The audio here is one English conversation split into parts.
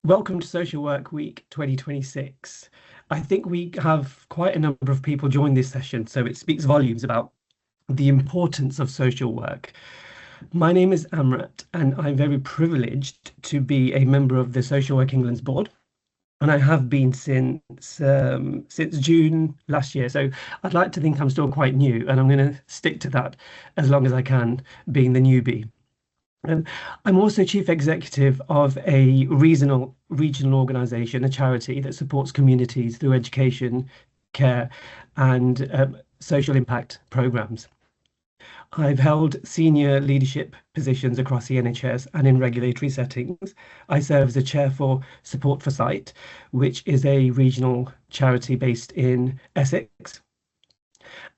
Welcome to Social Work Week 2026. I think we have quite a number of people join this session, so it speaks volumes about the importance of social work. My name is Amrat, and I'm very privileged to be a member of the Social Work England's board, and I have been since June last year. So I'd like to think I'm still quite new, and I'm going to stick to that as long as I can, being the newbie. Um, I'm also chief executive of a regional organisation, a charity that supports communities through education, care, and social impact programmes. I've held senior leadership positions across the NHS and in regulatory settings. I serve as a chair for Support for Sight, which is a regional charity based in Essex.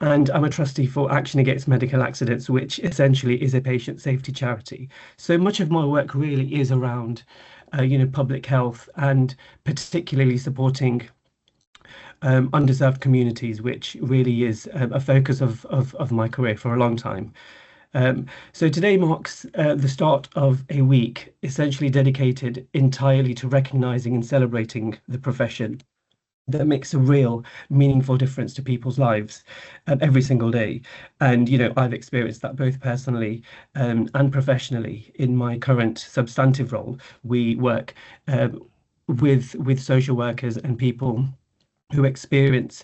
And I'm a trustee for Action Against Medical Accidents, which essentially is a patient safety charity. So much of my work really is around, public health and particularly supporting underserved communities, which really is a focus of my career for a long time. So today marks the start of a week essentially dedicated entirely to recognizing and celebrating the profession that makes a real meaningful difference to people's lives every single day. And I've experienced that both personally and professionally in my current substantive role. We work with social workers and people who experience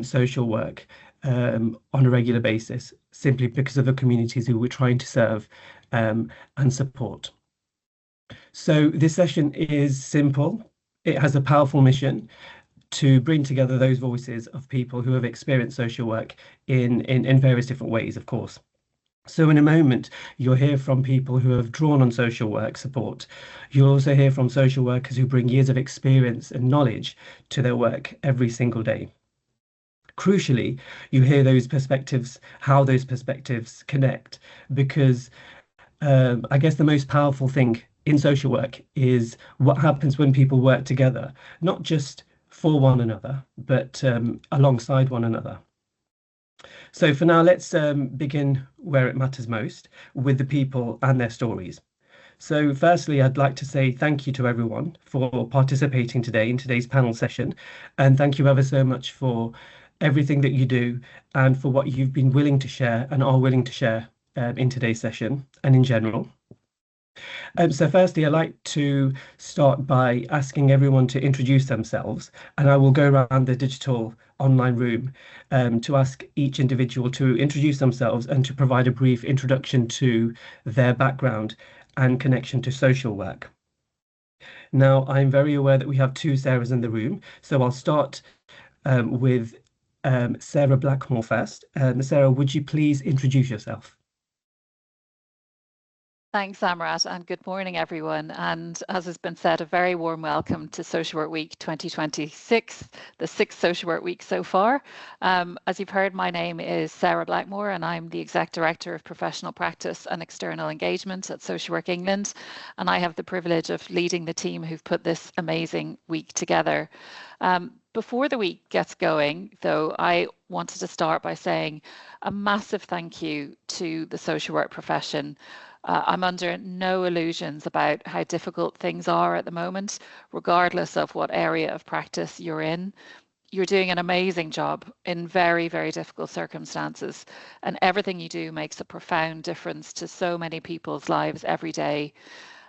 social work on a regular basis simply because of the communities who we're trying to serve and support. So this session is simple. It has a powerful mission to bring together those voices of people who have experienced social work in various different ways, of course. So in a moment, you'll hear from people who have drawn on social work support. You'll also hear from social workers who bring years of experience and knowledge to their work every single day. Crucially, you hear those perspectives, how those perspectives connect, because I guess the most powerful thing in social work is what happens when people work together, not just for one another, but alongside one another. So for now, let's begin where it matters most, with the people and their stories. So firstly, I'd like to say thank you to everyone for participating today in today's panel session. And thank you ever so much for everything that you do and for what you've been willing to share and are willing to share in today's session and in general. So firstly, I'd like to start by asking everyone to introduce themselves, and I will go around the digital online room to ask each individual to introduce themselves and to provide a brief introduction to their background and connection to social work. Now, I'm very aware that we have two Sarahs in the room, so I'll start with Sarah Blackmore first. Sarah, would you please introduce yourself? Thanks, Amrat, and good morning, everyone. And as has been said, a very warm welcome to Social Work Week 2026, the sixth Social Work Week so far. As you've heard, my name is Sarah Blackmore, and I'm the Exec Director of Professional Practice and External Engagement at Social Work England. And I have the privilege of leading the team who've put this amazing week together. Before the week gets going, though, I wanted to start by saying a massive thank you to the social work profession. I'm under no illusions about how difficult things are at the moment, regardless of what area of practice you're in. You're doing an amazing job in very, very difficult circumstances, and everything you do makes a profound difference to so many people's lives every day.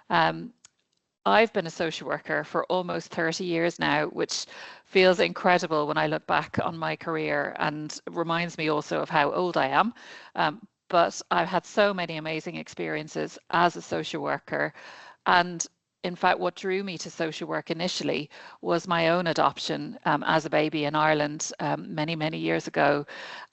I've been a social worker for almost 30 years now, which feels incredible when I look back on my career and reminds me also of how old I am. But I've had so many amazing experiences as a social worker. And in fact, what drew me to social work initially was my own adoption as a baby in Ireland many, many years ago.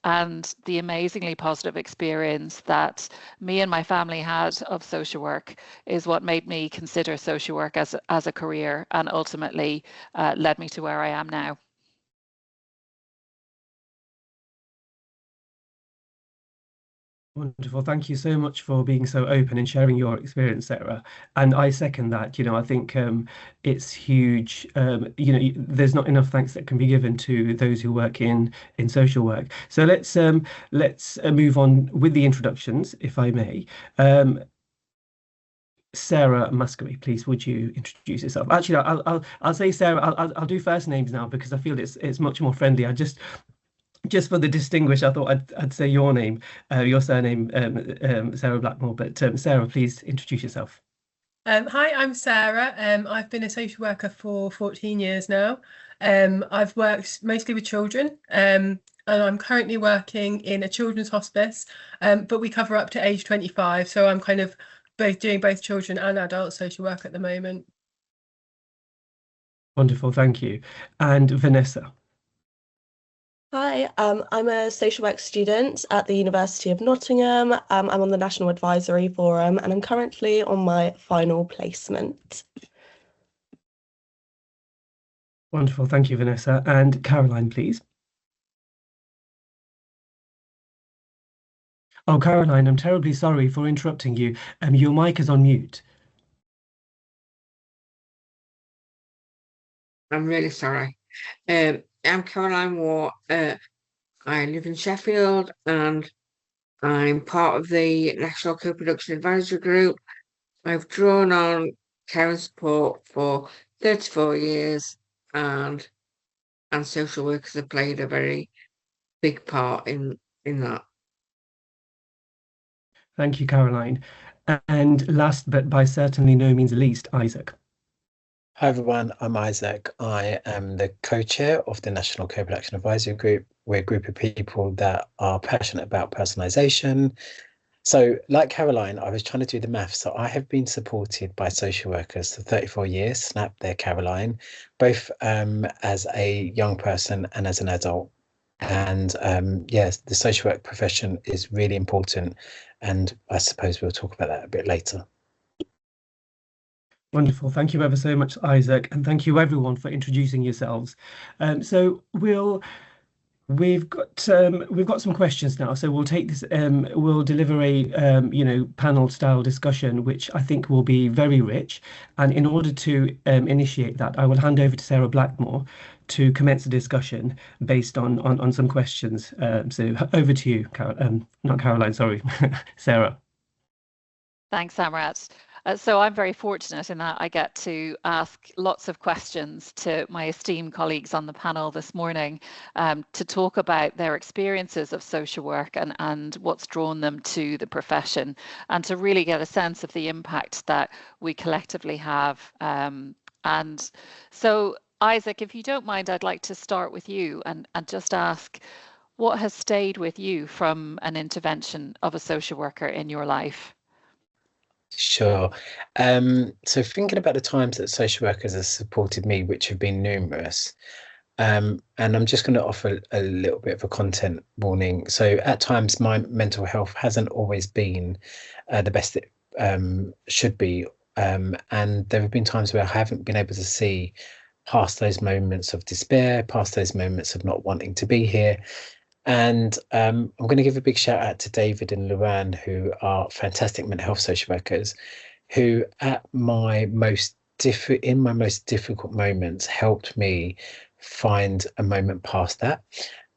And the amazingly positive experience that me and my family had of social work is what made me consider social work as a career and ultimately led me to where I am now. Wonderful. Thank you so much for being so open and sharing your experience, Sarah. And I second that. I think it's huge. There's not enough thanks that can be given to those who work in social work. So let's move on with the introductions, if I may. Um, Sarah Muscovy, please, would you introduce yourself? Actually, I'll say Sarah. I'll do first names now because I feel it's much more friendly. I just for the distinguish, I thought I'd say your name, your surname, Sarah Blackmore. But Sarah, please introduce yourself. Hi, I'm Sarah. I've been a social worker for 14 years now. I've worked mostly with children, and I'm currently working in a children's hospice, but we cover up to age 25. So I'm kind of doing both children and adult social work at the moment. Wonderful, thank you. And Vanessa. Hi, I'm a social work student at the University of Nottingham. I'm on the National Advisory Forum and I'm currently on my final placement. Wonderful, thank you, Vanessa. And Caroline, please. Oh, Caroline, I'm terribly sorry for interrupting you. Your mic is on mute. I'm really sorry. I'm Caroline Waugh. I live in Sheffield and I'm part of the National Co-Production Advisory Group. I've drawn on care and support for 34 years and social workers have played a very big part in that. Thank you, Caroline. And last but by certainly no means least, Isaac. Hi everyone, I'm Isaac. I am the co-chair of the National Co-Production Advisory Group. We're a group of people that are passionate about personalisation. So like Caroline, I was trying to do the math. So I have been supported by social workers for 34 years, snap there, Caroline, both as a young person and as an adult. And yes, the social work profession is really important. And I suppose we'll talk about that a bit later. Wonderful. Thank you ever so much, Isaac, and thank you everyone for introducing yourselves. So we've got some questions now. So we'll take this. We'll deliver a panel style discussion, which I think will be very rich. And in order to initiate that, I will hand over to Sarah Blackmore to commence the discussion based on some questions. So over to you, not Caroline. Sorry, Sarah. Thanks, Amrat. So I'm very fortunate in that I get to ask lots of questions to my esteemed colleagues on the panel this morning to talk about their experiences of social work and what's drawn them to the profession, and to really get a sense of the impact that we collectively have. And so, Isaac, if you don't mind, I'd like to start with you and just ask, what has stayed with you from an intervention of a social worker in your life? Sure. So thinking about the times that social workers have supported me, which have been numerous, and I'm just going to offer a little bit of a content warning. So at times my mental health hasn't always been the best it should be. And there have been times where I haven't been able to see past those moments of despair, past those moments of not wanting to be here. And I'm going to give a big shout out to David and Luann, who are fantastic mental health social workers, who at my most difficult moments helped me find a moment past that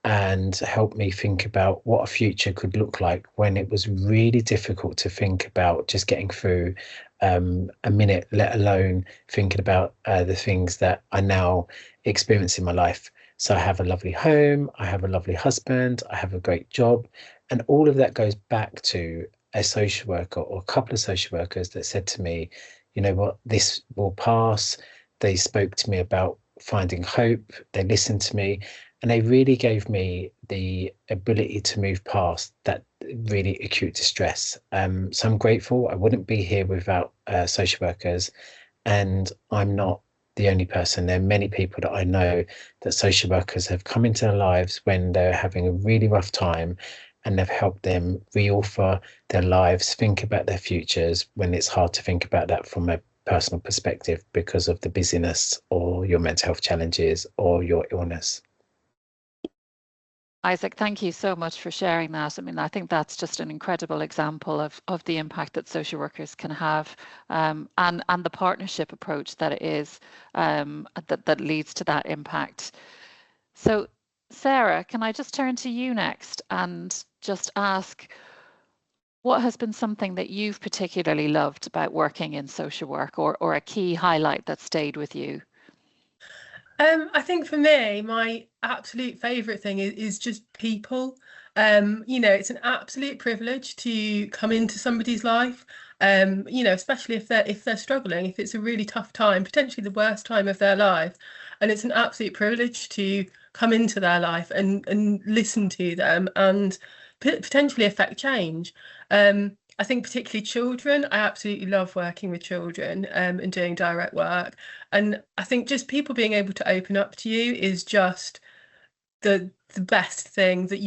and helped me think about what a future could look like when it was really difficult to think about just getting through a minute, let alone thinking about the things that I now experience in my life. So I have a lovely home, I have a lovely husband, I have a great job, and all of that goes back to a social worker or a couple of social workers that said to me, you know what, this will pass. They spoke to me about finding hope, they listened to me, and they really gave me the ability to move past that really acute distress. So I'm grateful. I wouldn't be here without social workers, and I'm not the only person. There are many people that I know that social workers have come into their lives when they're having a really rough time, and they've helped them reauthor their lives, think about their futures when it's hard to think about that from a personal perspective because of the busyness or your mental health challenges or your illness. Isaac, thank you so much for sharing that. I mean, I think that's just an incredible example of the impact that social workers can have, and the partnership approach that it is that leads to that impact. So, Sarah, can I just turn to you next and just ask, What has been something that you've particularly loved about working in social work, or a key highlight that stayed with you? I think for me, my absolute favourite thing is just people. It's an absolute privilege to come into somebody's life. Especially if they're struggling, if it's a really tough time, potentially the worst time of their life, and it's an absolute privilege to come into their life and listen to them and potentially affect change. I think particularly children, I absolutely love working with children and doing direct work. And I think just people being able to open up to you is just the best thing, that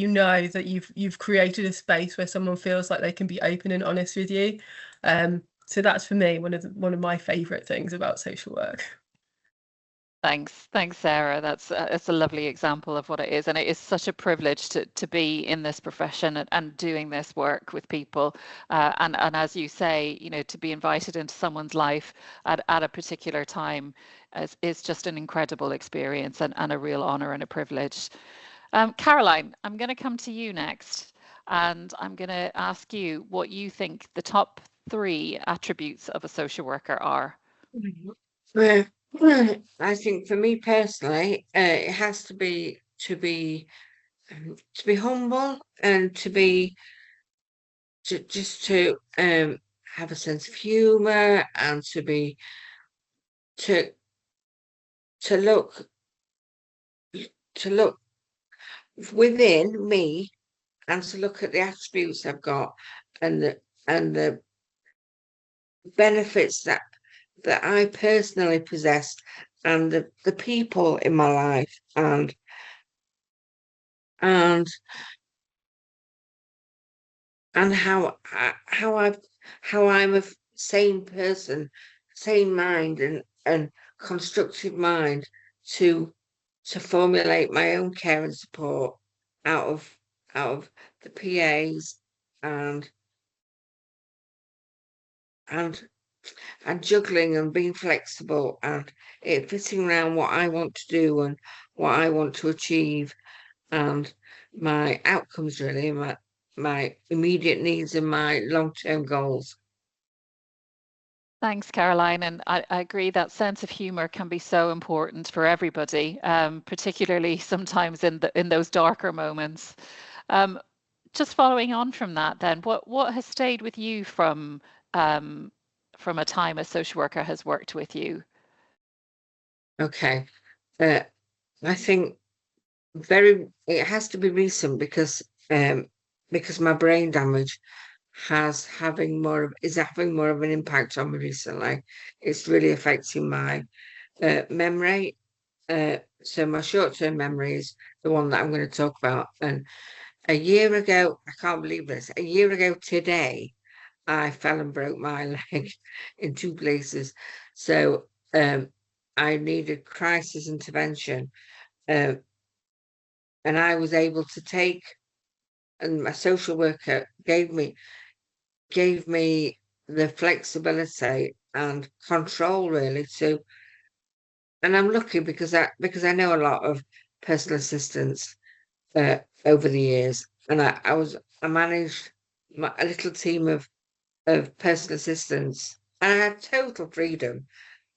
that you've created a space where someone feels like they can be open and honest with you. So that's for me one of my favourite things about social work. Thanks, Sarah. That's a lovely example of what it is, and it is such a privilege to be in this profession and doing this work with people. And as you say, to be invited into someone's life at a particular time is just an incredible experience and a real honour and a privilege. Caroline, I'm going to come to you next, and I'm going to ask you what you think the top 3 attributes of a social worker are. Well, I think for me personally, it has to be to be humble and just to have a sense of humor, and to to look to look within me, and to look at the attributes I've got, and the benefits that I personally possess, and the people in my life, and and how I'm a sane person, sane mind, and constructive mind to formulate my own care and support out of the PAs, and and and juggling and being flexible, and it fitting around what I want to do and what I want to achieve, and my outcomes, really, my immediate needs and my long-term goals. Thanks, Caroline. And I agree that sense of humor can be so important for everybody, particularly sometimes in those darker moments. Just following on from that, then, what has stayed with you from a time a social worker has worked with you? Okay, I think it has to be recent, because my brain damage is having more of an impact on me recently. It's really affecting my memory. So my short-term memory is the one that I'm going to talk about. And a year ago, I can't believe this, a year ago today, I fell and broke my leg in 2 places. So I needed crisis intervention. And I was able to take, and my social worker gave me the flexibility and control, really, to, and I'm lucky because I know a lot of personal assistants over the years, and I managed a little team of personal assistants, and I had total freedom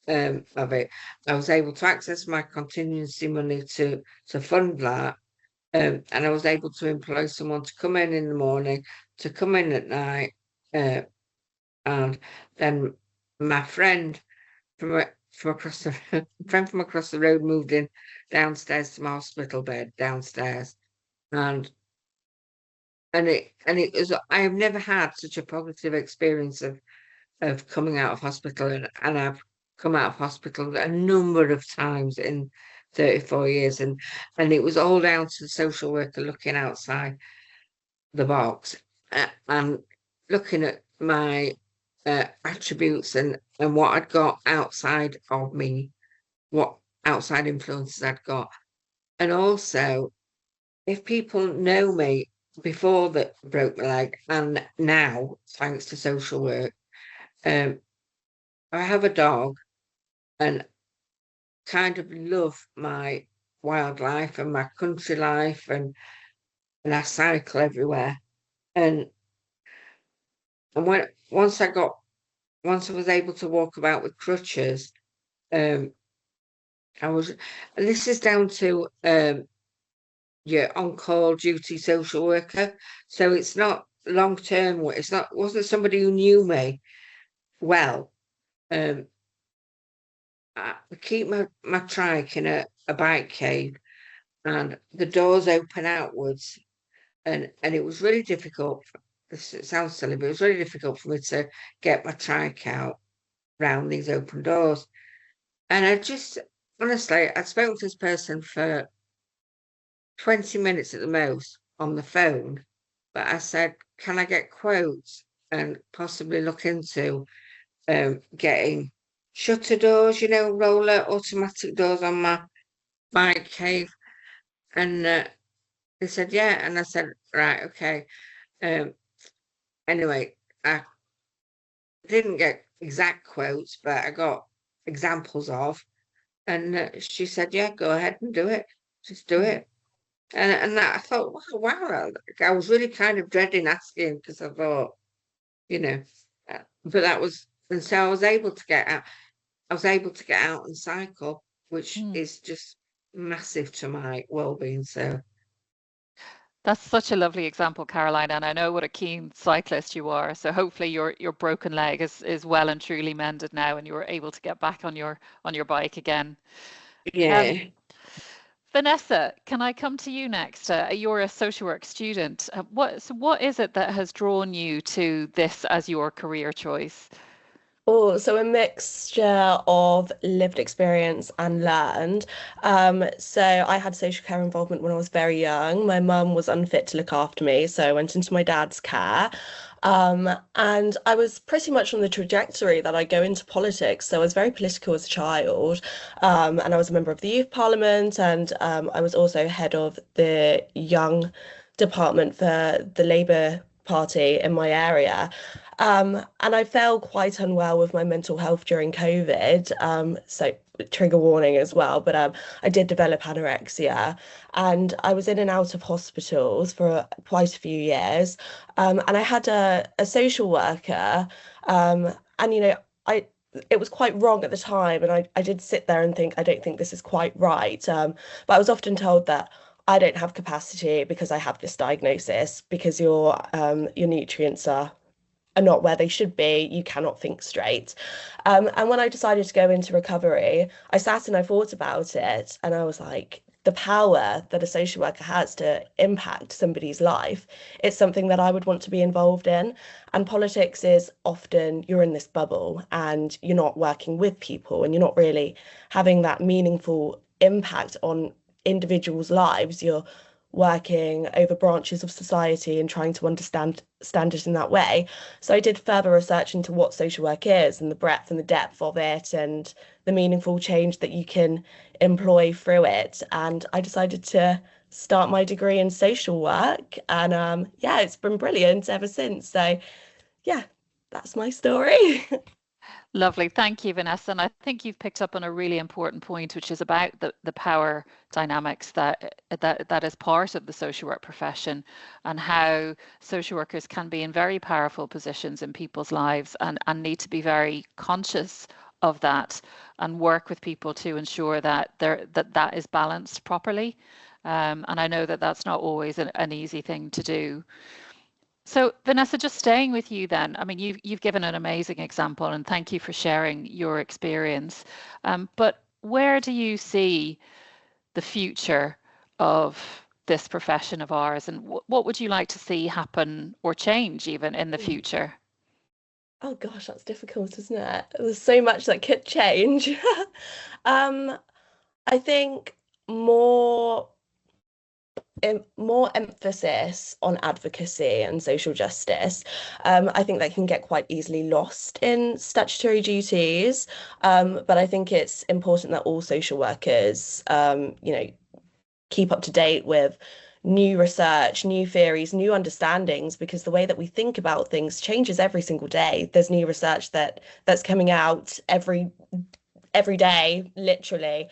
of it. I was able to access my contingency money to fund that, and I was able to employ someone to come in the morning, to come in at night, and then my friend from across the road moved in downstairs to my hospital bed downstairs, and it was, I have never had such a positive experience of coming out of hospital, and I've come out of hospital a number of times in 34 years, and it was all down to the social worker looking outside the box, and looking at my attributes, and what I'd got outside of me, what outside influences I'd got. And also, if people know me before that broke my leg, and now, thanks to social work, I have a dog, and kind of love my wildlife and my country life, and I cycle everywhere. And And once I was able to walk about with crutches, um, and this is down to your on-call duty social worker. So it's not long-term. Wasn't somebody who knew me well. I keep my trike in a bike cave, and the doors open outwards, and it was really difficult. It sounds silly, but it was really difficult for me to get my trike out round these open doors. And honestly, I'd spoken to this person for 20 minutes at the most on the phone, but I said, can I get quotes and possibly look into getting shutter doors, roller automatic doors on my bike cave? And they said, yeah. And I said, right, okay. Anyway, I didn't get exact quotes, but I got examples of. And she said, yeah, go ahead and do it. Just do it. And that, I thought, wow, I was really kind of dreading asking because I thought, but and so I was able to get out. I was able to get out and cycle, which is just massive to my well-being. So That's such a lovely example, Caroline, and I know what a keen cyclist you are. So hopefully your broken leg is well and truly mended now, and you're able to get back on your bike again. yeah. Vanessa, can I come to you next? You're a social work student. What is it that has drawn you to this as your career choice? Oh, so a mixture of lived experience and learned. So I had social care involvement when I was very young. My mum was unfit to look after me, so I went into my dad's care. And I was pretty much on the trajectory that I go into politics. So I was very political as a child. And I was a member of the youth parliament, and I was also head of the young department for the Labour Party in my area. And I felt quite unwell with my mental health during COVID. So trigger warning as well, but I did develop anorexia, and I was in and out of hospitals for quite a few years. And I had a social worker, and I it was quite wrong at the time, and I did sit there and think, I don't think this is quite right. But I was often told that I don't have capacity because I have this diagnosis, because your nutrients are not where they should be, you cannot think straight. And when I decided to go into recovery, I sat and I thought about it, and I was like, the power that a social worker has to impact somebody's life, it's something that I would want to be involved in. And politics is often you're in this bubble and you're not working with people and you're not really having that meaningful impact on individuals' lives. You're working over branches of society and trying to understand it in that way. So I did further research into what social work is and the breadth and the depth of it and the meaningful change that you can employ through it. And I decided to start my degree in social work. And yeah, it's been brilliant ever since. So yeah, that's my story. Lovely. Thank you, Vanessa. And I think you've picked up on a really important point, which is about the power dynamics that is part of the social work profession, and how social workers can be in very powerful positions in people's lives and need to be very conscious of that and work with people to ensure that that is balanced properly. And I know that that's not always an easy thing to do. So Vanessa, just staying with you then, I mean, you've given an amazing example, and thank you for sharing your experience. But where do you see the future of this profession of ours, and what would you like to see happen or change even in the future? Oh gosh, that's difficult, isn't it? There's so much that could change. Um, I think more more emphasis on advocacy and social justice. I think that can get quite easily lost in statutory duties, but I think it's important that all social workers, keep up to date with new research, new theories, new understandings, because the way that we think about things changes every single day. There's new research that's coming out every day, literally.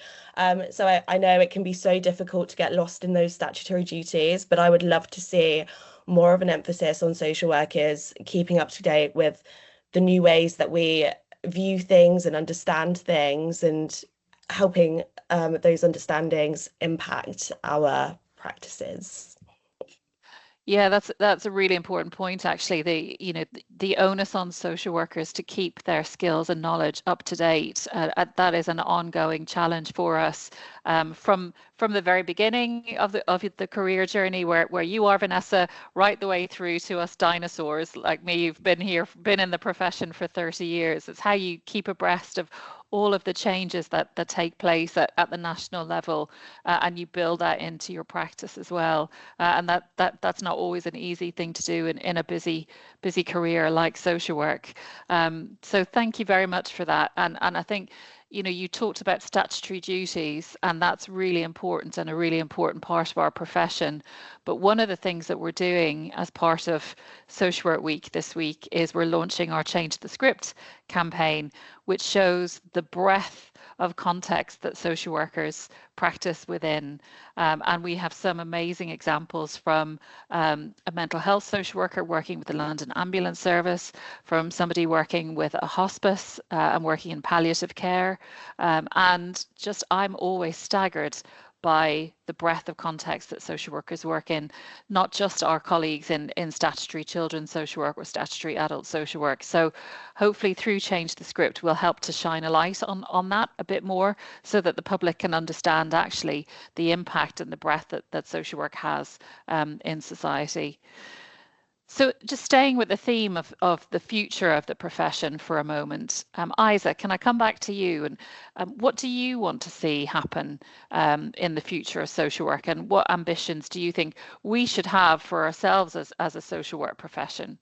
So I know it can be so difficult to get lost in those statutory duties, but I would love to see more of an emphasis on social workers keeping up to date with the new ways that we view things and understand things, and helping those understandings impact our practices. Yeah, that's a really important point, actually. The onus on social workers to keep their skills and knowledge up to date. That is an ongoing challenge for us, from the very beginning of the career journey, where you are, Vanessa, right the way through to us dinosaurs like me. You've been in the profession for 30 years. It's how you keep abreast of all of the changes that take place at the national level, and you build that into your practice as well. And that's not always an easy thing to do in a busy career like social work. So thank you very much for that. And I think, you talked about statutory duties, and that's really important and a really important part of our profession. But one of the things that we're doing as part of Social Work Week this week is we're launching our Change the Script campaign, which shows the breadth of context that social workers practice within. And we have some amazing examples from a mental health social worker working with the London Ambulance Service, from somebody working with a hospice and working in palliative care. And just, I'm always staggered by the breadth of context that social workers work in, not just our colleagues in statutory children's social work or statutory adult social work. So hopefully through Change the Script, we'll help to shine a light on that a bit more, so that the public can understand actually the impact and the breadth that social work has in society. So just staying with the theme of the future of the profession for a moment, Isaac, can I come back to you? And what do you want to see happen in the future of social work, and what ambitions do you think we should have for ourselves as a social work profession?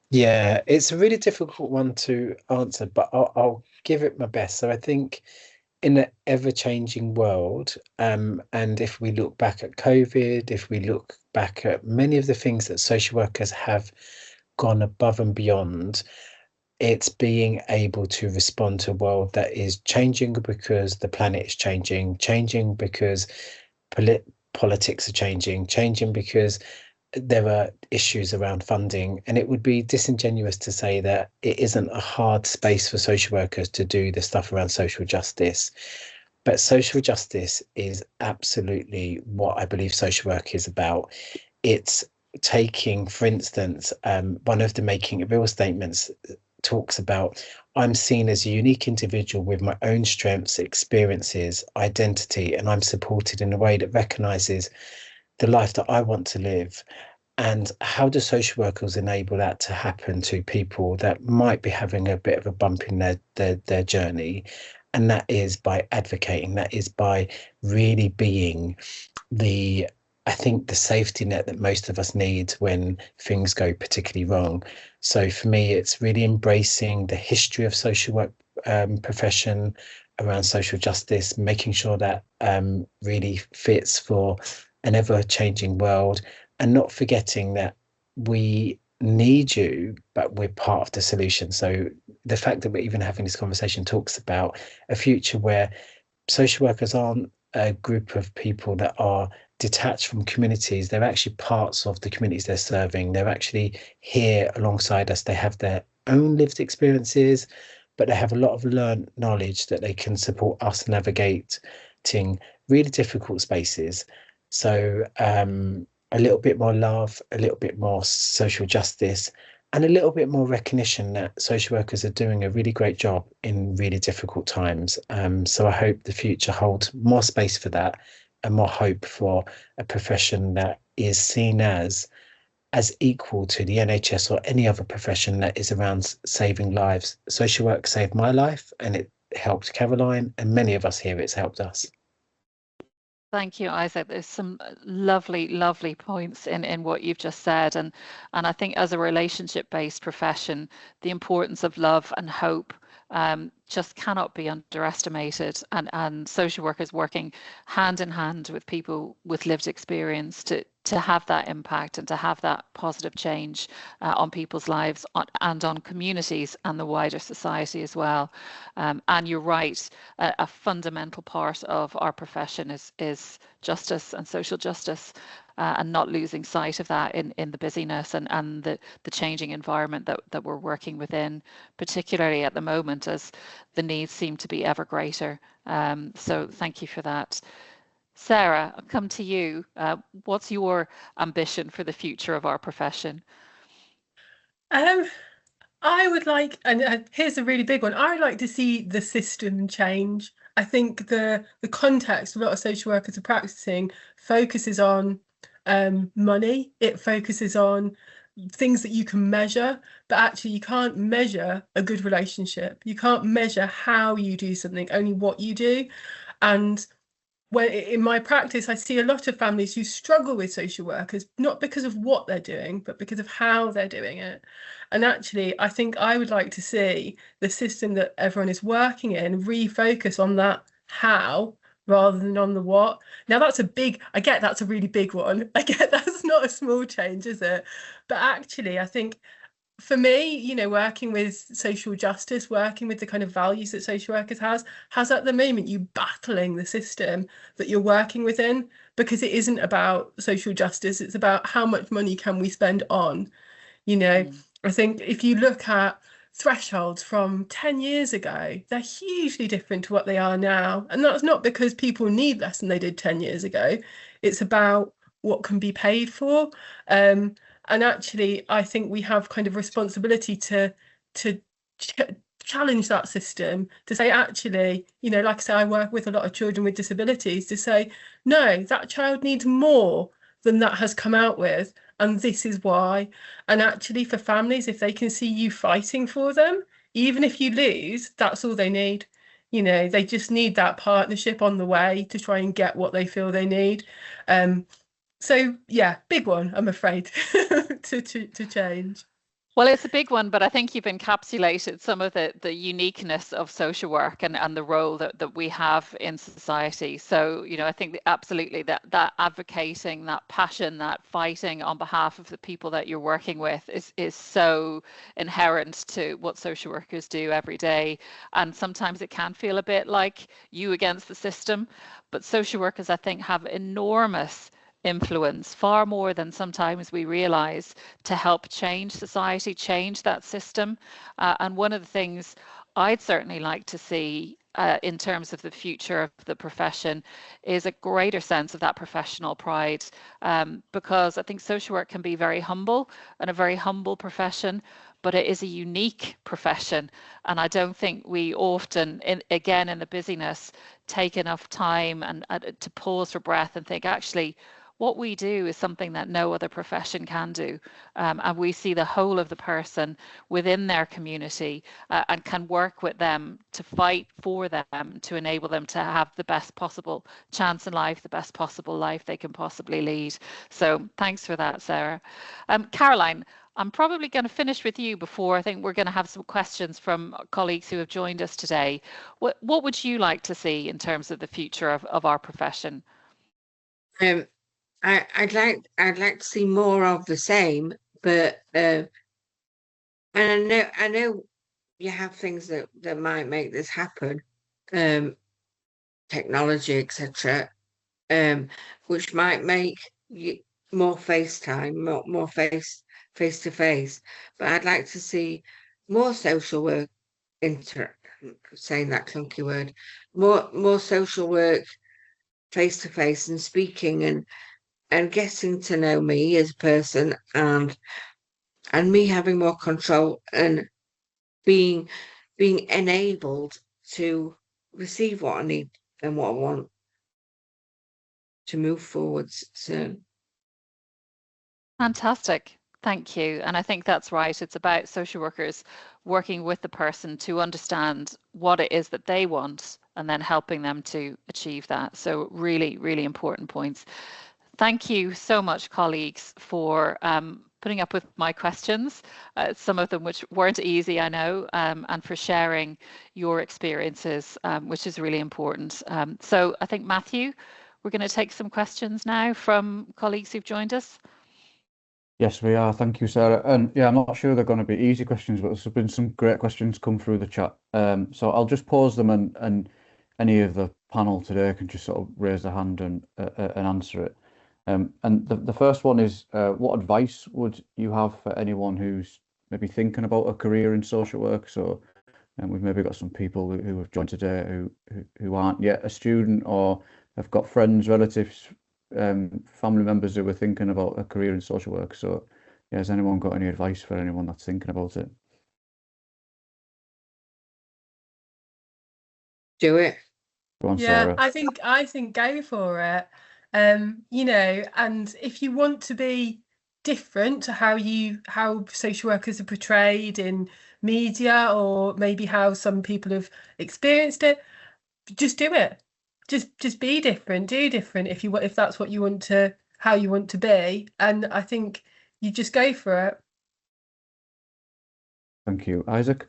Yeah, it's a really difficult one to answer, but I'll give it my best. So I think in an ever-changing world, and if we look back at COVID, if we look back at many of the things that social workers have gone above and beyond, it's being able to respond to a world that is changing because the planet is changing because politics are changing because there are issues around funding, and it would be disingenuous to say that it isn't a hard space for social workers to do the stuff around social justice. But social justice is absolutely what I believe social work is about. It's taking, for instance, one of the Making It Real statements talks about, I'm seen as a unique individual with my own strengths, experiences, identity, and I'm supported in a way that recognises the life that I want to live. And how do social workers enable that to happen to people that might be having a bit of a bump in their journey? And that is by advocating, that is by really being I think the safety net that most of us need when things go particularly wrong. So for me, it's really embracing the history of social work profession around social justice, making sure that really fits for an ever-changing world, and not forgetting that we need you, but we're part of the solution. So the fact that we're even having this conversation talks about a future where social workers aren't a group of people that are detached from communities. They're actually parts of the communities they're serving. They're actually here alongside us. They have their own lived experiences, but they have a lot of learned knowledge that they can support us navigating really difficult spaces. So a little bit more love, a little bit more social justice, and a little bit more recognition that social workers are doing a really great job in really difficult times. So I hope the future holds more space for that, and more hope for a profession that is seen as equal to the NHS or any other profession that is around saving lives. Social work saved my life, and it helped Caroline, and many of us here, it's helped us. Thank you, Isaac. There's some lovely, lovely points in what you've just said. And I think as a relationship-based profession, the importance of love and hope just cannot be underestimated. And social workers working hand in hand with people with lived experience to have that impact and to have that positive change on people's lives and on communities and the wider society as well. And you're right, a fundamental part of our profession is justice and social justice, and not losing sight of that in the busyness and the changing environment that we're working within, particularly at the moment as the needs seem to be ever greater. So thank you for that. Sarah, I'll come to you. What's your ambition for the future of our profession? I would like, and here's a really big one. I would like to see the system change. I think the context a lot of social workers are practicing focuses on money. It focuses on things that you can measure, but actually you can't measure a good relationship. You can't measure how you do something, only what you do. And when in my practice, I see a lot of families who struggle with social workers, not because of what they're doing, but because of how they're doing it. And actually, I think I would like to see the system that everyone is working in refocus on that how rather than on the what. Now, I get that's a really big one. I get that's not a small change, is it? But actually, I think for me, working with social justice, working with the kind of values that social workers has at the moment you battling the system that you're working within, because it isn't about social justice, it's about how much money can we spend on, I think if you look at thresholds from 10 years ago, they're hugely different to what they are now. And that's not because people need less than they did 10 years ago. It's about what can be paid for. And actually, I think we have kind of responsibility to challenge that system, to say, actually, like I say, I work with a lot of children with disabilities, to say, no, that child needs more than that has come out with, and this is why. And actually, for families, if they can see you fighting for them, even if you lose, that's all they need. They just need that partnership on the way to try and get what they feel they need. So yeah, big one, I'm afraid, to change. Well, it's a big one, but I think you've encapsulated some of the uniqueness of social work and the role that we have in society. So, I think absolutely that advocating, that passion, that fighting on behalf of the people that you're working with is so inherent to what social workers do every day. And sometimes it can feel a bit like you against the system, but social workers, I think, have enormous influence, far more than sometimes we realize, to help change society, change that system. And one of the things I'd certainly like to see in terms of the future of the profession is a greater sense of that professional pride, because I think social work can be very humble and a very humble profession, but it is a unique profession. And I don't think we often, again, in the busyness, take enough time and to pause for breath and think, actually, what we do is something that no other profession can do. And we see the whole of the person within their community and can work with them to fight for them, to enable them to have the best possible chance in life, the best possible life they can possibly lead. So thanks for that, Sarah. Caroline, I'm probably going to finish with you before I think we're going to have some questions from colleagues who have joined us today. What would you like to see in terms of the future of our profession? I'd like to see more of the same, but and I know you have things that might make this happen, technology, etc., which might make more FaceTime, more face to face. But I'd like to see more social work saying that clunky word, more social work face to face and speaking and getting to know me as a person, and me having more control and being enabled to receive what I need and what I want to move forwards. So fantastic. Thank you. And I think that's right. It's about social workers working with the person to understand what it is that they want and then helping them to achieve that. So really, really important points. Thank you so much, colleagues, for putting up with my questions, some of them which weren't easy, I know, and for sharing your experiences, which is really important. So I think, Matthew, we're going to take some questions now from colleagues who've joined us. Yes, we are. Thank you, Sarah. And yeah, I'm not sure they're going to be easy questions, but there's been some great questions come through the chat. So I'll just pause them, and any of the panel today can just sort of raise their hand and answer it. And the first one is, what advice would you have for anyone who's maybe thinking about a career in social work? So, and we've maybe got some people who have joined today who aren't yet a student, or have got friends, relatives, family members who are thinking about a career in social work. So, yeah, has anyone got any advice for anyone that's thinking about it? Do it. Go on, Yeah, Sarah. I think go for it. You know, and if you want to be different to how social workers are portrayed in media, or maybe how some people have experienced it, just do it. Just be different, do different if that's what you want to, how you want to be. And I think you just go for it. Thank you, Isaac.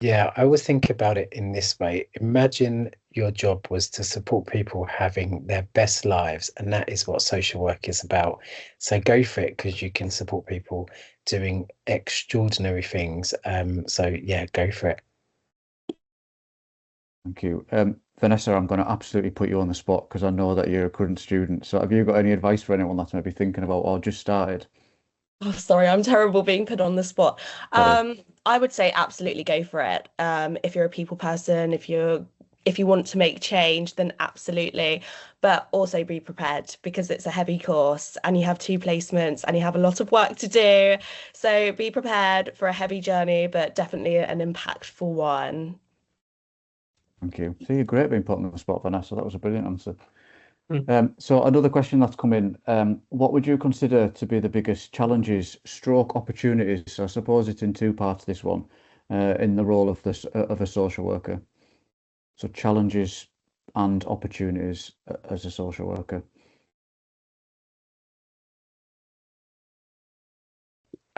Yeah, I always think about it in this way. Imagine your job was to support people having their best lives, and that is what social work is about. So go for it, because you can support people doing extraordinary things. So yeah, go for it. Thank you. Vanessa, I'm going to absolutely put you on the spot because I know that you're a current student. So have you got any advice for anyone that's maybe thinking about or just started? Oh, sorry, I'm terrible being put on the spot. Sorry. I would say absolutely go for it. If you're a people person, if you want to make change, then absolutely. But also be prepared, because it's a heavy course and you have 2 placements and you have a lot of work to do. So be prepared for a heavy journey, but definitely an impactful one. Thank you. So you're great being put on the spot, Vanessa. That was a brilliant answer. So another question that's come in, what would you consider to be the biggest challenges, stroke opportunities? So I suppose it's in 2 parts, this one, in the role of a social worker. So challenges and opportunities as a social worker.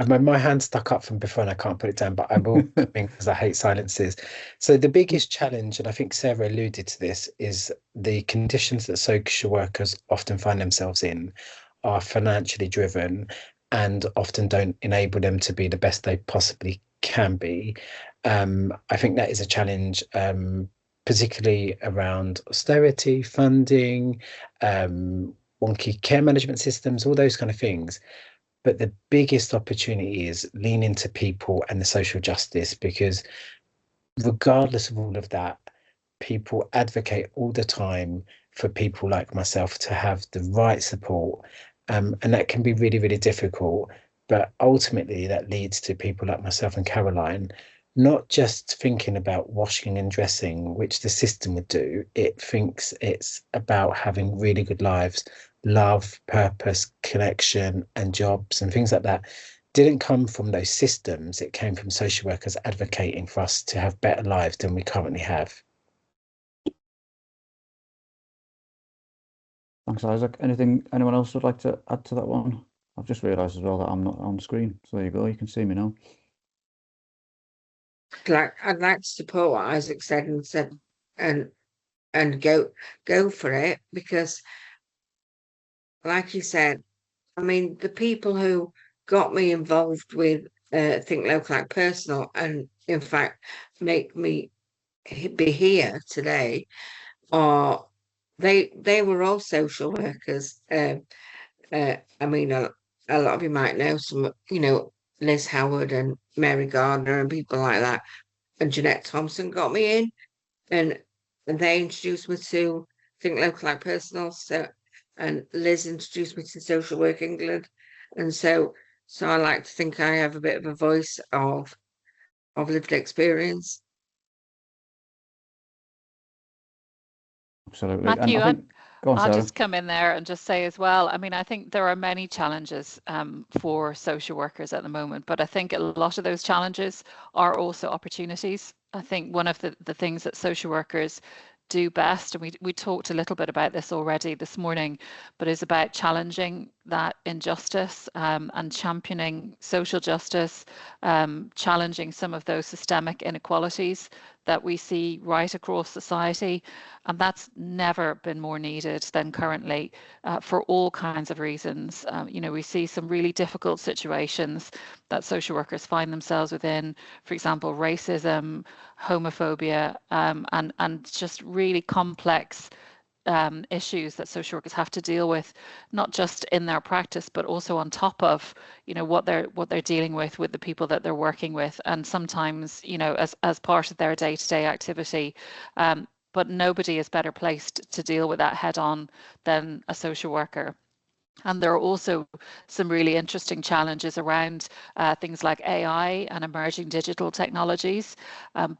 My hand stuck up from before and I can't put it down, but I will, because I hate silences. So the biggest challenge, and I think Sarah alluded to this, is the conditions that social workers often find themselves in are financially driven and often don't enable them to be the best they possibly can be. I think that is a challenge, particularly around austerity, funding, wonky care management systems, all those kind of things. But the biggest opportunity is lean into people and the social justice, because regardless of all of that, people advocate all the time for people like myself to have the right support. And that can be really, really difficult. But ultimately, that leads to people like myself and Caroline not just thinking about washing and dressing, which the system would do. It thinks it's about having really good lives, love, purpose, connection, and jobs and things like that. Didn't come from those systems. It came from social workers advocating for us to have better lives than we currently have. Thanks, Isaac. Anyone else would like to add to that one? I've just realised as well that I'm not on screen. So there you go. You can see me now. I'd like to support what Isaac said and go for it, because like you said, I mean, the people who got me involved with Think Local Act Personal, and in fact make me be here today, are they were all social workers. I mean, a lot of you might know some, Liz Howard and Mary Gardner and people like that. And Jeanette Thompson got me in, and they introduced me to Think Local Act Personal. So, and Liz introduced me to Social Work England, and so I like to think I have a bit of a voice of lived experience. Absolutely. Matthew, go on, I'll Sarah. just come in there and just say as well, I mean, I think there are many challenges for social workers at the moment, but I think a lot of those challenges are also opportunities. I think one of the things that social workers do best, and we talked a little bit about this already this morning, but is about challenging that injustice and championing social justice, challenging some of those systemic inequalities that we see right across society. And that's never been more needed than currently for all kinds of reasons. We see some really difficult situations that social workers find themselves within, for example, racism, homophobia, and just really complex issues that social workers have to deal with, not just in their practice, but also on top of, what they're dealing with the people that they're working with, and sometimes, as part of their day-to-day activity. But nobody is better placed to deal with that head on than a social worker. And there are also some really interesting challenges around things like AI and emerging digital technologies,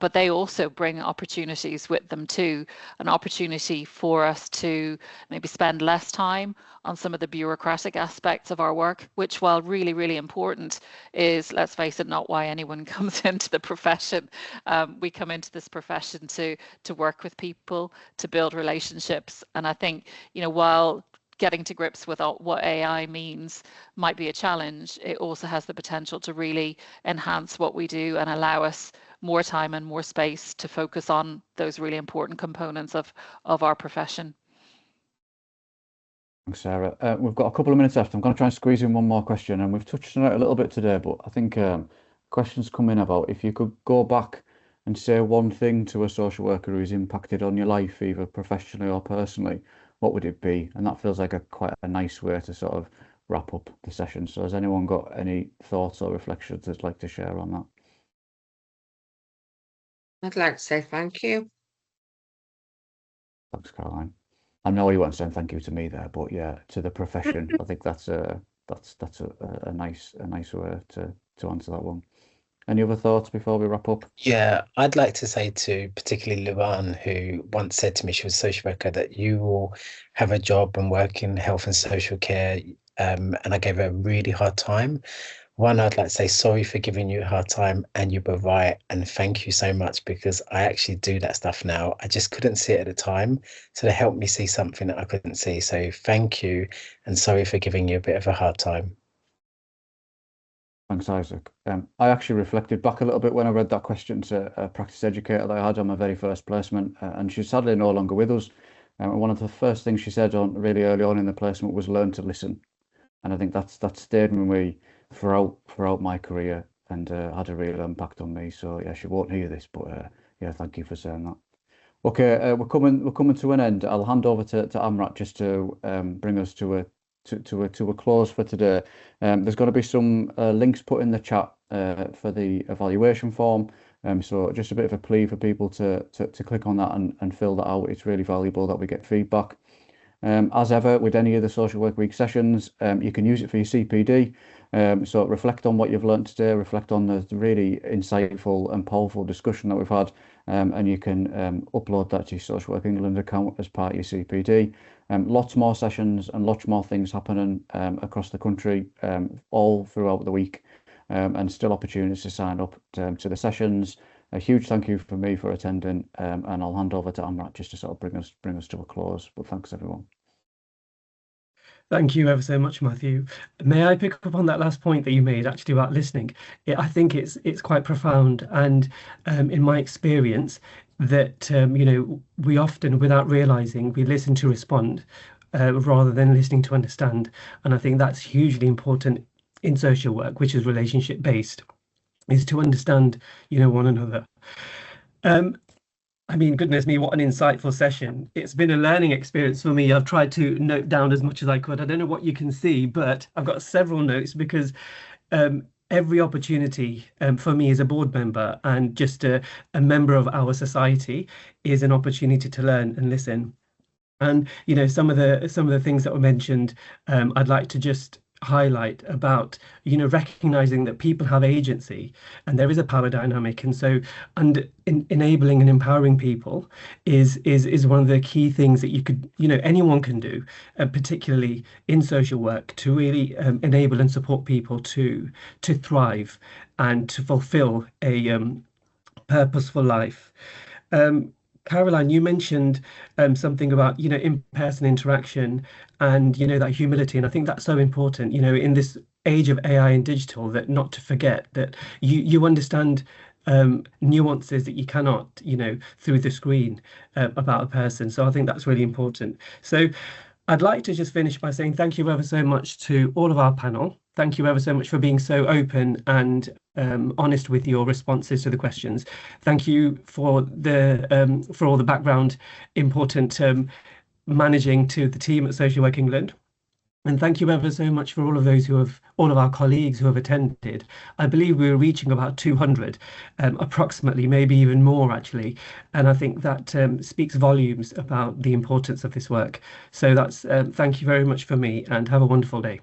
but they also bring opportunities with them too. An opportunity for us to maybe spend less time on some of the bureaucratic aspects of our work, which, while really, really important, is, let's face it, not why anyone comes into the profession. We come into this profession to work with people, to build relationships. And I think, while getting to grips with what AI means might be a challenge, it also has the potential to really enhance what we do and allow us more time and more space to focus on those really important components of our profession. Thanks, Sarah. We've got a couple of minutes left. I'm going to try and squeeze in one more question, and we've touched on it a little bit today, but I think questions come in about if you could go back and say one thing to a social worker who's impacted on your life, either professionally or personally, what would it be? And that feels like quite a nice way to sort of wrap up the session. So has anyone got any thoughts or reflections they'd like to share on that? I'd like to say thank you. Thanks, Caroline. I know you weren't saying thank you to me there, but yeah, to the profession. I think that's a nice way to answer that one. Any other thoughts before we wrap up? Yeah, I'd like to say to particularly Luan, who once said to me, she was a social worker, that you will have a job and work in health and social care. And I gave her a really hard time. One, I'd like to say sorry for giving you a hard time, and you were right. And thank you so much, because I actually do that stuff now. I just couldn't see it at the time. So they helped me see something that I couldn't see. So thank you, and sorry for giving you a bit of a hard time. Thanks, Isaac. I actually reflected back a little bit when I read that question to a practice educator that I had on my very first placement, and she's sadly no longer with us. One of the first things she said really early on in the placement was learn to listen, and I think that's stayed with me throughout my career and had a real impact on me. So yeah, she won't hear this, but yeah, thank you for saying that. Okay, we're coming to an end. I'll hand over to Amrat just to bring us to a close for today. There's going to be some links put in the chat for the evaluation form. So just a bit of a plea for people to click on that and fill that out. It's really valuable that we get feedback. As ever, with any of the Social Work Week sessions, you can use it for your CPD. So reflect on what you've learned today, reflect on the really insightful and powerful discussion that we've had, and you can upload that to your Social Work England account as part of your CPD. Lots more sessions and lots more things happening across the country all throughout the week, and still opportunities to sign up to the sessions. A huge thank you for me for attending, and I'll hand over to Amrat just to sort of bring us to a close. But thanks, everyone. Thank you ever so much, Matthew. May I pick up on that last point that you made actually about listening? I think it's quite profound, and in my experience, that we often, without realizing, we listen to respond rather than listening to understand, and I think that's hugely important in social work, which is relationship based, is to understand one another. I mean, goodness me, what an insightful session. It's been a learning experience for me. I've tried to note down as much as I could. I don't know what you can see, but I've got several notes because every opportunity for me as a board member and just a member of our society is an opportunity to learn and listen. And some of the things that were mentioned, I'd like to just highlight about recognizing that people have agency and there is a power dynamic, and so enabling and empowering people is one of the key things that you could anyone can do, particularly in social work, to really enable and support people to thrive and to fulfill a purposeful life. Caroline, you mentioned something about, in-person interaction and, that humility. And I think that's so important, in this age of AI and digital, that not to forget that you understand nuances that you cannot, through the screen about a person. So I think that's really important. So I'd like to just finish by saying thank you ever so much to all of our panel. Thank you ever so much for being so open and honest with your responses to the questions. Thank you for all the background important managing to the team at Social Work England. And thank you ever so much for all of our colleagues who have attended. I believe we were reaching about 200, approximately, maybe even more actually. And I think that speaks volumes about the importance of this work. So thank you very much for me and have a wonderful day.